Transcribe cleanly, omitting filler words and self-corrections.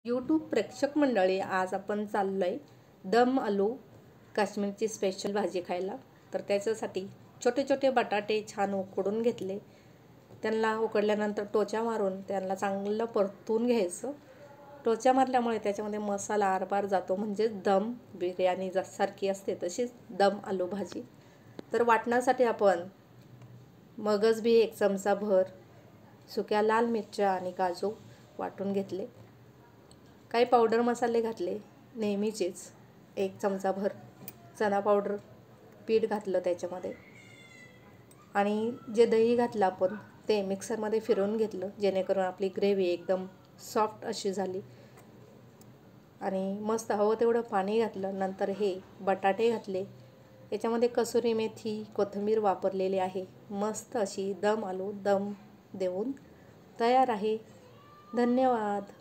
YouTube प्रेक्षक मंडळी, आज आपण चाललो आहे दम आलू काश्मीरची स्पेशल भाजी खायला। तर त्याच्यासाठी छोटे छोटे बटाटे छान उकडून घेतले। त्यांना उकडल्यानंतर टोचा मारून त्यांना चांगलं परतून घ्यायचं। टोचा मारल्यामुळे त्याच्यामध्ये मसाला आरपार जातो, म्हणजे दम बिर्याणी जसारखी असते तशीच दम आलू भाजी। तर वाटण्यासाठी आपण मगज बी 1 चमचा भर, सुक्या लाल मिरच्या आणि काजू वाटून घेतले। काही पावडर मसाले घातले नेहमीचेच, 1 चमचा भर चणा पावडर पीठ घातलं त्याच्यामध्ये, आणि जे दही घातलं आपण ते मिक्सरमध्ये फिरवून घेतलं, जेणेकरून आपली ग्रेव्ही एकदम सॉफ्ट अशी झाली। आणि मस्त हवं तेवढं पाणी घातलं। नंतर हे बटाटे घातले, याच्यामध्ये कसुरी मेथी कोथिंबीर वापरलेली आहे। मस्त अशी दम आलू दम देऊन तयार आहे। धन्यवाद।